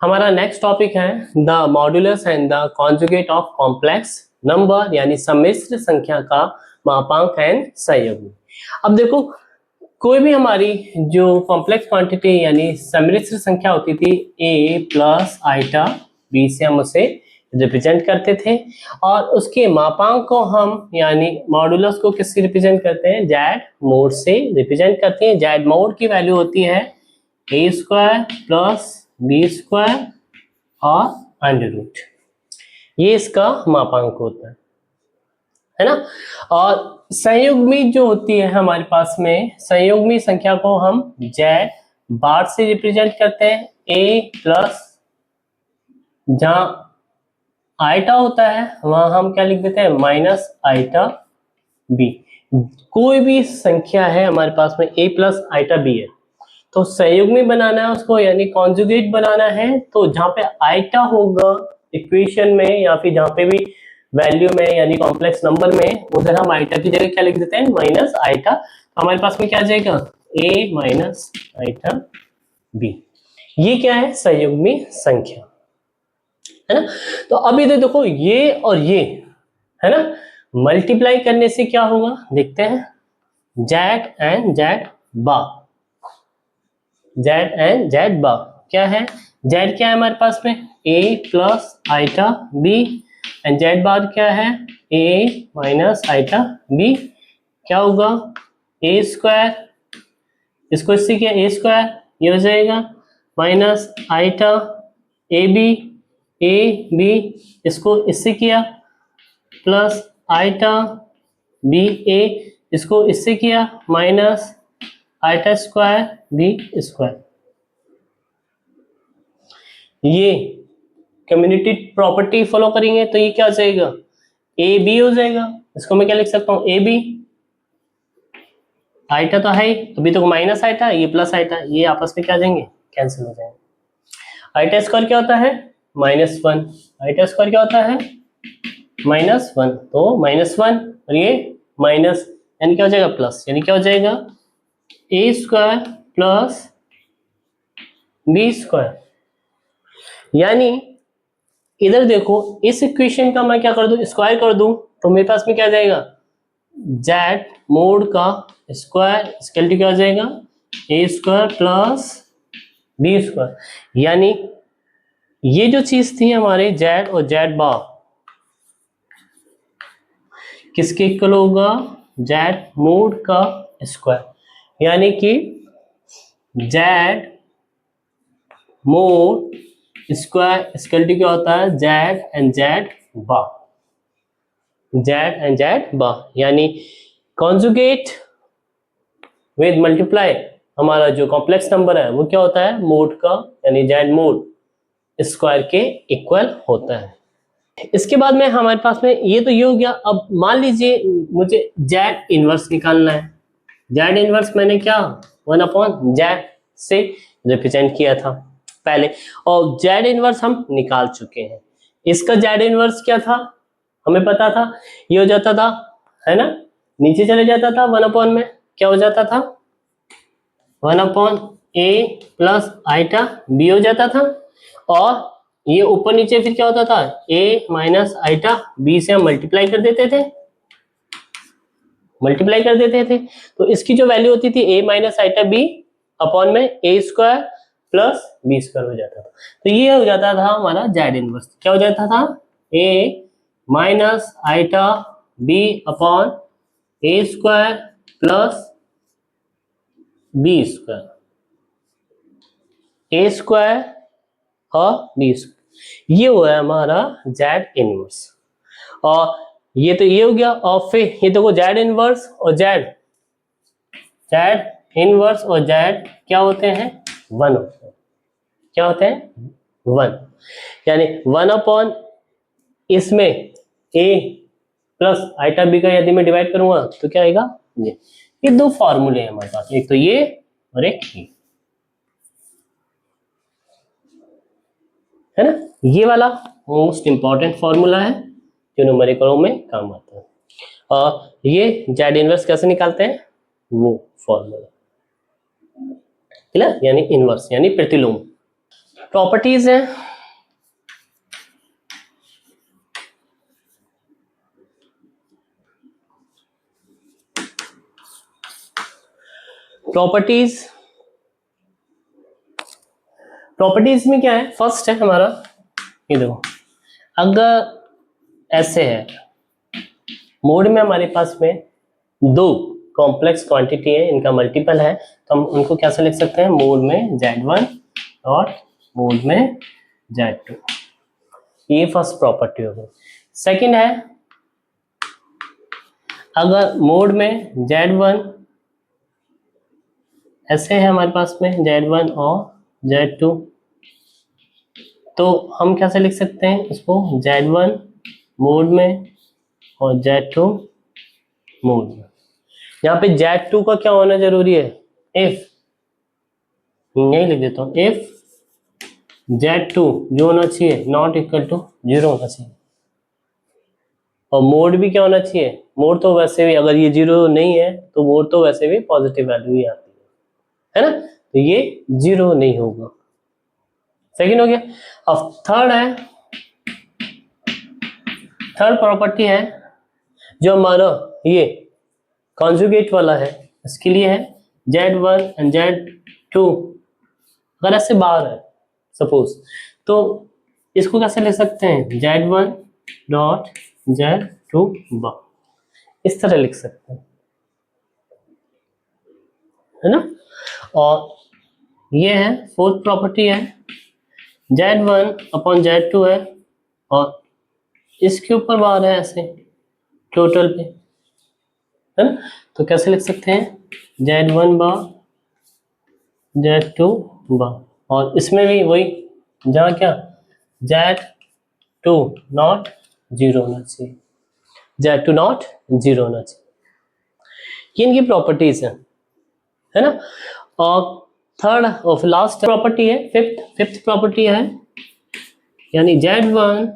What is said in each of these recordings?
हमारा next topic है the modulus and the conjugate of complex number यानी सम्मिश्र संख्या का मापांक एंड संयुग्म। अब देखो कोई भी हमारी जो कॉम्प्लेक्स क्वांटिटी यानी सम्मिश्र संख्या होती थी a प्लस आइटा b से हम उसे रिप्रेजेंट करते थे और उसके मापांक को हम यानी मॉड्यूलस को किससे रिप्रेजेंट करते हैं, जेड मोड से रिप्रेजेंट करते हैं। जेड मोड की वैल्यू होती है a square plus B square और अंडर रूट, ये इसका मापांक होता है ना। और संयुग्मी जो होती है हमारे पास में, संयुग्मी संख्या को हम जेड बार से रिप्रेजेंट करते हैं। a प्लस जहां आइटा होता है वहां हम क्या लिख देते हैं, माइनस आइटा b। कोई भी संख्या है हमारे पास में a प्लस आइटा b है तो संयुग्मी बनाना है उसको यानी कॉन्जुगेट बनाना है, तो जहां पे आइटा होगा इक्वेशन में या फिर जहां पे भी वैल्यू में यानी कॉम्प्लेक्स नंबर में, उधर हम आइटा की जगह क्या लिख देते हैं, माइनस आइटा। तो हमारे पास में क्या आ जाएगा, a माइनस आइटा b। ये क्या है, संयुग्मी संख्या है ना। तो अभी तो देखो ये और ये है ना, मल्टीप्लाई करने से क्या होगा देखते हैं, Z and Z bar, Z and Z bar क्या है, जेड क्या है हमारे पास में a plus iota b and Z bar क्या है a माइनस आइटा b। क्या होगा a स्क्वायर, इसको इससे किया a स्क्वायर, ये हो जाएगा माइनस आइटा ए बी, इसको इससे किया प्लस आइटा बी ए, इसको इससे किया minus iota square B square. ये कम्युनिटी प्रॉपर्टी फॉलो करेंगे तो ये क्या हो जाएगा, ए बी हो जाएगा। इसको मैं क्या लिख सकता हूँ, ए बी, आइटा तो है अभी तो माइनस आइटा, ये प्लस आइटा, ये आपस में क्या जाएंगे, कैंसिल हो जाएंगे। आइटा स्क्वायर क्या होता है, माइनस वन, आइटा स्क्वायर क्या होता है माइनस वन, तो माइनस वन और ये माइनस यानी क्या हो जाएगा प्लस, यानी क्या हो जाएगा ए स्क्वायर प्लस बी स्क्वायर। यानी इधर देखो इस इक्वेशन का मैं क्या कर दूं, स्क्वायर कर दूं तो मेरे पास में क्या आ जाएगा, जेड मोड का स्क्वायर स्केल टू क्या हो जाएगा, ए स्क्वायर प्लस बी स्क्वायर। यानी ये जो चीज थी हमारे जेड और जेड बार किसके इक्वल होगा, जेड मोड का स्क्वायर, यानी कि Z mod square equal to क्या होता है, Z and Z bar, Z and Z bar. यानी कॉन्जुगेट विद मल्टीप्लाई, हमारा जो कॉम्प्लेक्स नंबर है वो क्या होता है, मोड का यानी जेड मोड स्क्वायर के इक्वल होता है। इसके बाद में हमारे पास में ये तो ये हो गया। अब मान लीजिए मुझे जेड इनवर्स निकालना है। जेड इनवर्स मैंने क्या 1/z से रिप्रेजेंट किया था पहले, और जेड इनवर्स हम निकाल चुके हैं। इसका जेड इनवर्स क्या था हमें पता था, ये हो जाता था है ना, नीचे चले जाता था 1/, में क्या हो जाता था 1/a प्लस आइटा b हो जाता था, और ये ऊपर नीचे फिर क्या होता था a माइनस आइटा b से हम मल्टीप्लाई कर देते थे, तो इसकी जो वैल्यू होती थी a minus iota b upon में a square plus b square हो जाता था। तो ये हो जाता था हमारा जेड इनवर्स, क्या हो जाता था a minus iota b upon a square plus b square, a square और b स्क्वायर, ये हुआ है हमारा जेड इनवर्स। और ये तो ये हो गया, और फिर ये देखो जेड इनवर्स और जेड इनवर्स और जेड क्या होते हैं, वन होते हैं, क्या होते हैं वन। यानी 1/, इसमें a प्लस आइटा b का यदि मैं डिवाइड करूंगा तो क्या आएगा, ये दो फॉर्मूले हैं हमारे पास, एक तो ये और एक ये, है ना। ये वाला मोस्ट इंपॉर्टेंट फॉर्मूला है जो न्यूमेरिकलों में काम आता है। और ये जेड इनवर्स कैसे निकालते हैं, वो फॉर्मूला, यानी इनवर्स यानी प्रतिलोम। प्रॉपर्टीज हैं, प्रॉपर्टीज में क्या है, फर्स्ट है हमारा ये देखो, अगर ऐसे है मोड में हमारे पास में दो कॉम्प्लेक्स क्वांटिटी है, इनका मल्टीपल है, तो हम उनको कैसे लिख सकते हैं, मोड में Z1 और मोड में Z2। ये फर्स्ट प्रॉपर्टी हो गई। सेकंड है अगर मोड में Z1 ऐसे है हमारे पास में Z1 और Z2, तो हम कैसे लिख सकते हैं इसको, Z1 मोड में और Z2 मोड में। यहाँ पे Z2 का क्या होना जरूरी है, इफ, यही लिख देता हूँ, इफ Z2 जो होना चाहिए नॉट इक्वल टू 0 होना चाहिए, और मोड भी क्या होना चाहिए, मोड तो वैसे भी अगर ये 0 नहीं है तो मोड तो वैसे भी पॉजिटिव वैल्यू ही आती है ना, तो ये 0 नहीं होगा। सेकंड हो गया। अब थर्ड है, थर्ड प्रॉपर्टी है जो हमारा ये कॉन्जुगेट वाला है, इसके लिए है Z1 एंड Z2 अगर ऐसे बाहर है सपोज, तो इसको कैसे ले सकते हैं, Z1 डॉट Z2 बार, इस तरह लिख सकते हैं, है ना। और ये है फोर्थ प्रॉपर्टी है, Z1 अपॉन Z2 है और इसके ऊपर बार है ऐसे टोटल पे, है ना, तो कैसे लिख सकते हैं, Z1 बार Z2 बार, और इसमें भी वही, जहाँ क्या Z2 नॉट 0 होना चाहिए, Z2 नॉट 0 होना चाहिए, ये इनकी प्रॉपर्टीज है ना। और थर्ड और लास्ट प्रॉपर्टी है फिफ्थ प्रॉपर्टी है, यानी Z1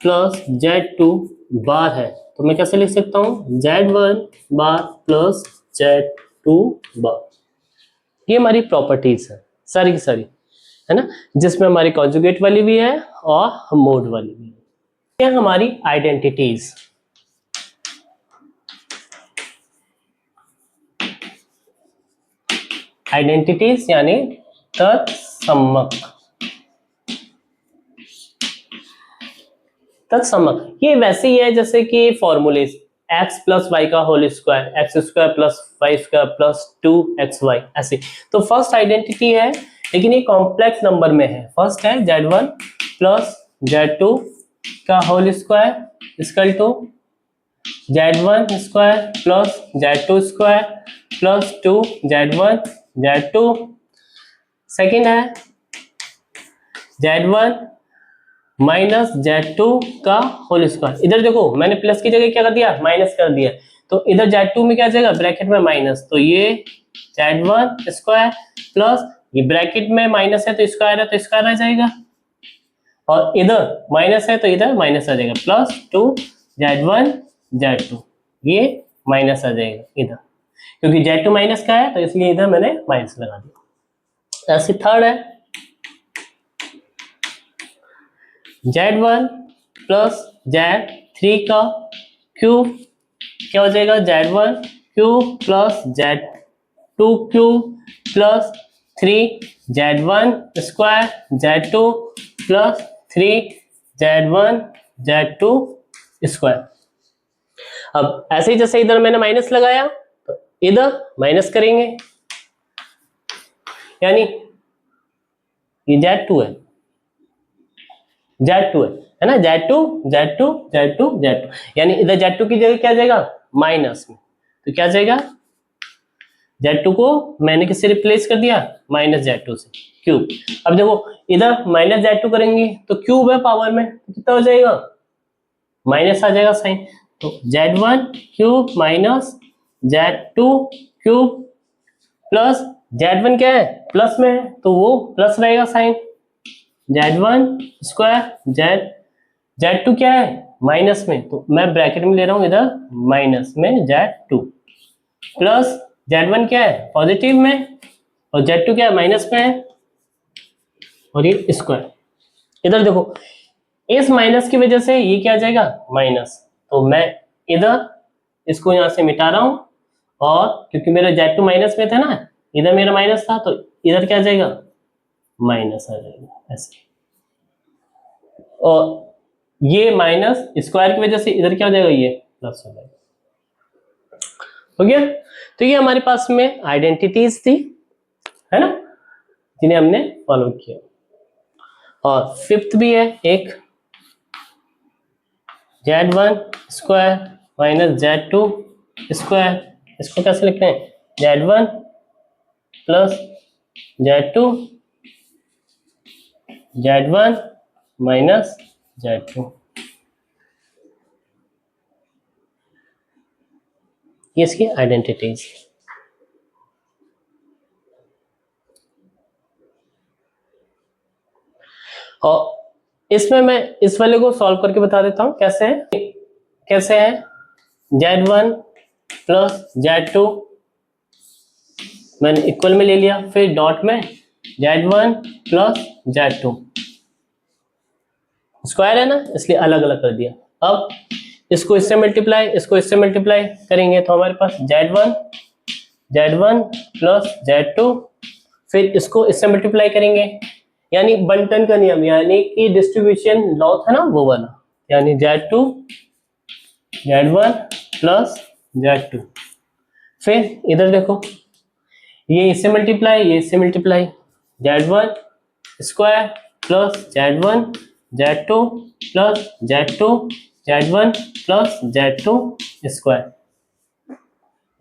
प्लस Z2 बार है, तो मैं कैसे लिख सकता हूँ, Z1 बार प्लस Z2 बार। ये हमारी प्रॉपर्टीज है सारी की सारी, है ना, जिसमें हमारी कॉन्जुगेट वाली भी है और मोड वाली भी है। ये हमारी आइडेंटिटीज, आइडेंटिटीज यानी तत्समक, तत्समक ये वैसे ही है जैसे कि फॉर्मूले x प्लस वाई का whole square, X square plus Y square plus 2xy ऐसे। तो फर्स्ट आइडेंटिटी है, लेकिन ये कॉम्प्लेक्स नंबर में है। फर्स्ट है Z1 प्लस Z2 का whole square equal to Z1 square plus Z2 square plus 2Z1 Z2। Second है Z1 माइनस Z2 का होल स्क्वायर, इधर देखो मैंने प्लस की जगह क्या कर दिया, माइनस कर दिया, तो इधर Z2 में क्या जाएगा, ब्रैकेट में माइनस, तो ये Z1 स्क्वायर प्लस ये ब्रैकेट में माइनस है तो स्क्वायर है तो स्क्वायर आ जाएगा, और इधर माइनस है तो इधर माइनस आ जाएगा, प्लस 2Z1 Z2, ये माइनस आ जाएगा इधर, क्योंकि Z2 माइनस का है तो इसलिए इधर मैंने माइनस लगा दिया। ऐसे थर्ड है Z1 प्लस Z3 का क्यूब, क्या हो जाएगा, Z1 cube plus Z2 cube plus 3Z1 square Z2 plus 3Z1 Z2 square. अब ऐसे ही जैसे इधर मैंने माइनस लगाया तो इधर माइनस करेंगे, यानी ये Z2 है, Z2 है ना, Z2 Z2 Z2 Z2, यानी इधर Z2 की जगह क्या जाएगा, माइनस में, तो क्या जाएगा, Z2 को मैंने किससे रिप्लेस कर दिया, माइनस Z2 से, क्यूब। अब देखो इधर माइनस Z2 करेंगे तो क्यूब है पावर में, तो कितना हो जाएगा, माइनस आ जाएगा साइन, तो Z1 cube minus Z2 cube plus Z1 क्या है, प्लस में है तो वो प्लस रहेगा साइन, Z1 स्क्वायर Z2 क्या है, माइनस में, तो मैं ब्रैकेट में ले रहा हूं इधर माइनस में Z2 प्लस Z1 क्या है, पॉजिटिव में, और Z2 क्या है, माइनस में है, और ये स्क्वायर। इधर देखो इस माइनस की वजह से ये क्या आ जाएगा माइनस, तो मैं इधर इसको यहां से मिटा रहा हूं, और क्योंकि मेरा Z2 माइनस में था ना, इधर मेरा माइनस था, तो इधर क्या आ जाएगा माइनस आ जाएगा ऐसे। और ये माइनस स्क्वायर की वजह से इधर क्या हो जाएगा ये प्लस हो जाएगा। हो गया। तो ये हमारे पास में आइडेंटिटीज थी, है ना, जिन्हें हमने फॉलो किया। और फिफ्थ भी है एक, Z1 square minus Z2 square. इसको कैसे लिखते हैं, Z1 plus Z2 Z1 minus Z2। ये इसकी आइडेंटिटीज। और इसमें मैं इस वाले को सॉल्व करके बता देता हूं कैसे है। कैसे है, Z1 प्लस Z2 मैंने इक्वल में ले लिया, फिर डॉट में Z1 प्लस Z2, स्क्वायर है ना इसलिए अलग अलग कर दिया। अब इसको इससे मल्टीप्लाई, इसको इससे मल्टीप्लाई करेंगे तो हमारे पास Z1 प्लस Z2, फिर इसको इससे मल्टीप्लाई करेंगे, यानी बंटन का नियम, यानी कि डिस्ट्रीब्यूशन लॉ था ना वो वाला, यानी Z1 प्लस Z2। फिर इधर देखो ये इससे मल्टीप्लाई, ये इससे multiply, Z1 square plus Z1 Z2 plus Z2 Z1 plus Z2 square,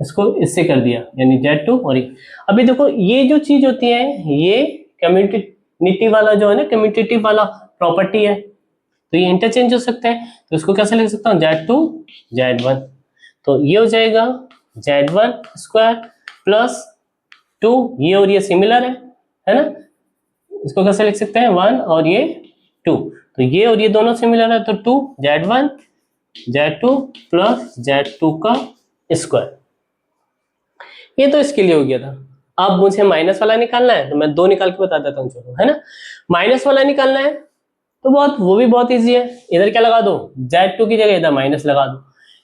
इसको इससे कर दिया यानी Z2। और ये अभी देखो ये जो चीज होती है ये कम्यूटेटिव वाला जो है ना, कम्यूटेटिव वाला प्रॉपर्टी है, तो ये इंटरचेंज हो सकता है। तो इसको कैसे लिख सकता हूँ, Z2 Z1, तो ये हो जाएगा Z1 स्क्वायर प्लस 2, ये और ये सिमिलर है ना, इसको कैसे लिख सकते हैं 1 और ये 2, तो ये और ये दोनों सिमिलर है, तो 2 Z1 Z2 प्लस Z2 का स्क्वायर। ये तो इसके लिए हो गया था। अब मुझे माइनस वाला निकालना है, तो मैं 2 निकाल के बता देता हूँ चलो, है ना। माइनस वाला निकालना है तो वो भी बहुत इजी है। इधर क्या लगा दो, Z2 की जगह इधर माइनस लगा दो।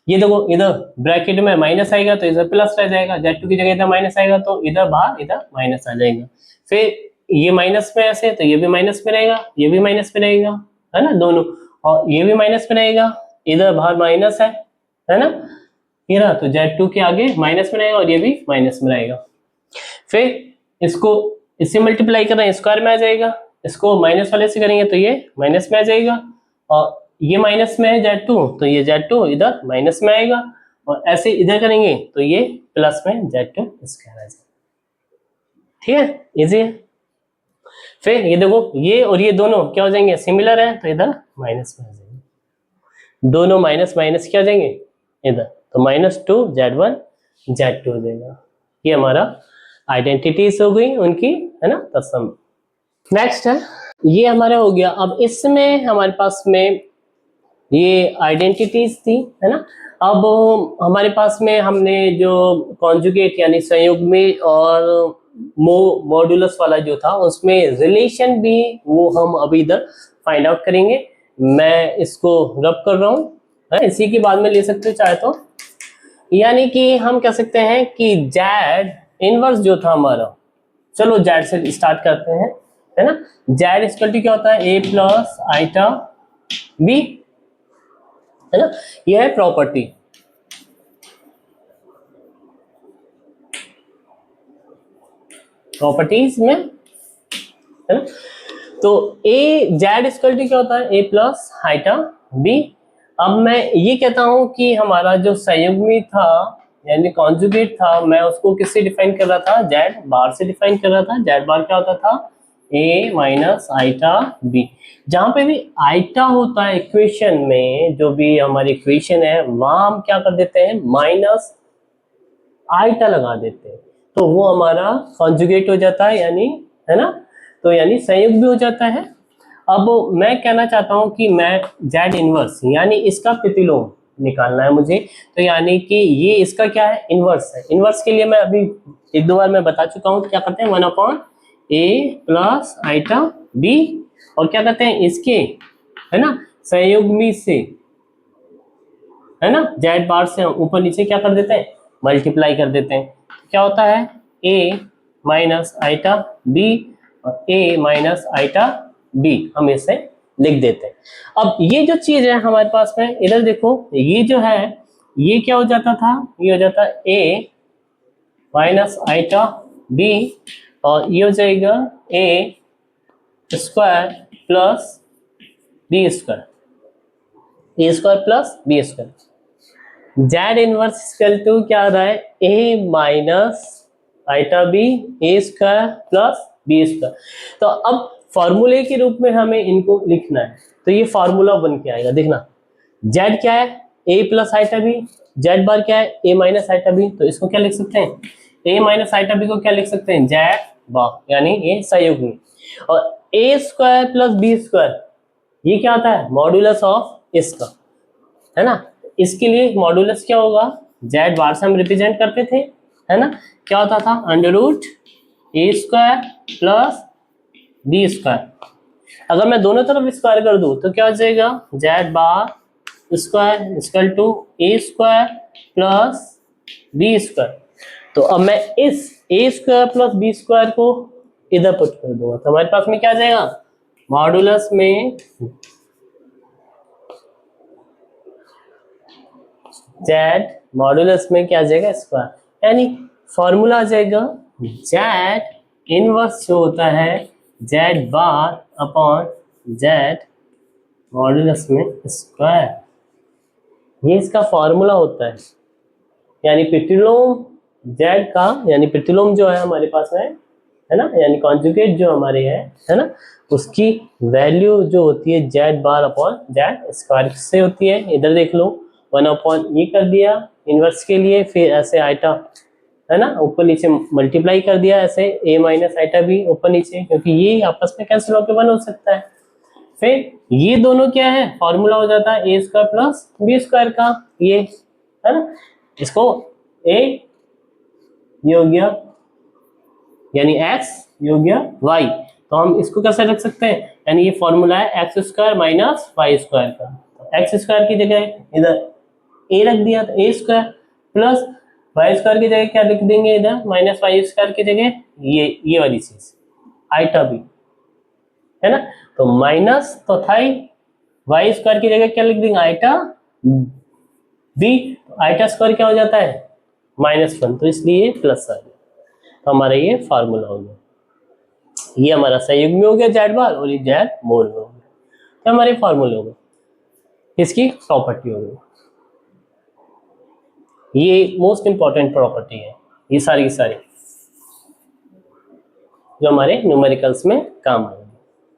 ये देखो इधर ब्रैकेट में माइनस आएगा तो इधर प्लस रह जाएगा, Z2 की जगह इधर माइनस आएगा तो इधर बाहर इधर माइनस आ जाएगा। फिर ये माइनस में ऐसे, तो ये भी माइनस में रहेगा, ये भी माइनस में रहेगा, है ना दोनों, और ये भी माइनस में रहेगा, इधर बाहर माइनस है ना, ये रहा, तो Z2 के आगे माइनस में रहेगा और ये भी माइनस में रहेगा। फिर इसको इससे मल्टीप्लाई कर रहे हैं, स्क्वायर में आ जाएगा, इसको माइनस वाले से करेंगे तो ये माइनस में आ जाएगा, और ये माइनस में है Z2 तो ये Z2 इधर माइनस में आएगा, और ऐसे इधर करेंगे तो ये प्लस में Z2 स्क्वायर आ जाएगा। ठीक है, इजी है। फिर ये देखो ये और ये दोनों क्या हो जाएंगे, सिमिलर है, तो इधर माइनस में आ जाएंगे, दोनों माइनस माइनस क्या हो जाएंगे इधर, तो -2 Z1 Z2 हो जाएगा। ये हमारा आइडेंटिटीज हो गई उनकी, है ना, तत्सम। नेक्स्ट है, ये हमारा हो गया। अब इसमें हमारे पास में ये आइडेंटिटीज थी, है ना। अब हमारे पास में हमने जो कॉन्जुगेट यानी संयुग्मी और मॉड्यूलस वाला जो था उसमें रिलेशन भी वो हम अभी इधर फाइंड आउट करेंगे। मैं इसको रब कर रहा हूँ, इसी के बाद में ले सकते हो चाहे तो, यानी कि हम कह सकते हैं कि Z इनवर्स जो था हमारा, चलो Z से स्टार्ट करते हैं, है ना। Z इक्वल टू क्या होता है, A प्लस आइटा B, है ना, यह है प्रॉपर्टी। प्रॉपर्टीज में, है ना, तो Z इक्वल टू क्या होता है, A प्लस आइटा B। अब मैं ये कहता हूं कि हमारा जो संयुग्मी था यानी कॉन्जुगेट था, मैं उसको किससे डिफाइन कर रहा था, Z बार से डिफाइन कर रहा था। Z बार क्या होता था, A माइनस आइटा B। जहां पे भी आइटा होता है इक्वेशन में, जो भी हमारी इक्वेशन है वहां हम क्या कर देते हैं, माइनस आइटा लगा देते हैं, तो वो हमारा कॉन्जुगेट हो जाता है, यानी, है ना, तो यानी संयुग्म भी हो जाता है। अब मैं कहना चाहता हूं कि मैं Z इनवर्स यानी इसका प्रतिलोम निकालना है मुझे, तो यानी कि ये इसका क्या है, इनवर्स है। इनवर्स के लिए मैं अभी 1-2 बार मैं बता चुका हूं, क्या करते हैं 1/A प्लस आइटा बी, और क्या कहते हैं इसके, है ना, संयुग्मी से, है ना, जेड बार से हम ऊपर नीचे क्या कर देते हैं, मल्टीप्लाई कर देते हैं। क्या होता है a माइनस आइटा बी और a माइनस आइटा बी, हम इसे लिख देते हैं। अब ये जो चीज है हमारे पास में, इधर देखो, ये जो है ये क्या हो जाता था, ये हो जाता a माइनस आइटा बी, और ये हो जाएगा a square plus B square, A square plus B square. Z inverse equal to क्या आ रहा है, A minus iota B A square plus B square. तो अब फॉर्मूले के रूप में हमें इनको लिखना है, तो ये फॉर्मूला बन के आएगा, देखना जेड क्या है ए plus iota B, Z bar क्या है ए माइनस आइटा बी, तो इसको क्या लिख सकते हैं, ए माइनस आइटा बी को क्या लिख सकते हैं, जेड बार, यानी ये संयुग्मी। और ए स्क्वायर प्लस बी स्क्वायर, ये क्या आता है, मॉड्यूलस ऑफ इसका, है ना। इसके लिए मॉड्यूलस क्या होगा, जेड बार से हम रिप्रेजेंट करते थे, है ना, क्या होता था, अंडर रूट ए स्क्वायर प्लस बी स्क्वायर। अगर मैं दोनों तरफ स्क्वायर कर दूं तो क्या हो जाएगा, Z bar square equal to A square plus B square. तो अब मैं इस A square plus B square को इधर पुट कर दूंगा, तो हमारे पास में क्या आ जाएगा, मॉड्यूलस में जेड मॉड्यूलस में क्या आ जाएगा, स्क्वायर, यानी फॉर्मूला आ जाएगा जेड इनवर्स जो होता है Z bar upon Z modulus में स्क्वायर, ये इसका फॉर्मूला होता है। यानी प्रतिलोम जेड का, यानी प्रतिलोम जो है हमारे पास में, है ना, यानी कॉन्जुगेट जो हमारे है ना, उसकी वैल्यू जो होती है Z bar upon Z square से होती है। इधर देख लो 1 अपॉन ये कर दिया इनवर्स के लिए, फिर ऐसे आइटा, है ना, ऊपर नीचे मल्टीप्लाई कर दिया ऐसे ए माइनस आइटा भी ऊपर नीचे, क्योंकि ये आपस में कैंसिल होकर 1 हो सकता है। फिर ये दोनों क्या है, फॉर्मूला हो जाता है ए स्क्वायर प्लस बी स्क्वायर का, ये है ना, इसको ए ये हो गया यानी x ये हो गया y, तो हम इसको कैसे रख सकते हैं, यानी ये फॉर्मूला है X square minus Y square का। तो एक्स स्क्वायर की जगह इधर a रख दिया तो a square plus Y square की जगह क्या लिख देंगे, इधर माइनस वाई स्क्वायर की जगह ये वाली चीज आइटा बी, है ना। तो माइनस तो था ही, वाई स्क्वायर की जगह क्या लिख देंगे, आइटा बी, आइटा स्क्वायर क्या हो जाता है -1, तो इसलिए प्लस आ गया। तो हमारा ये फार्मूला हो गया, ये हमारा संयुग्मी हो गया जेड बार, और ये जेड मोल में हो गया, तो हमारे फार्मूले हो गए, इसकी प्रॉपर्टी हो गई। ये मोस्ट इंपॉर्टेंट प्रॉपर्टी है, ये सारी की सारी जो हमारे न्यूमेरिकल्स में काम आए।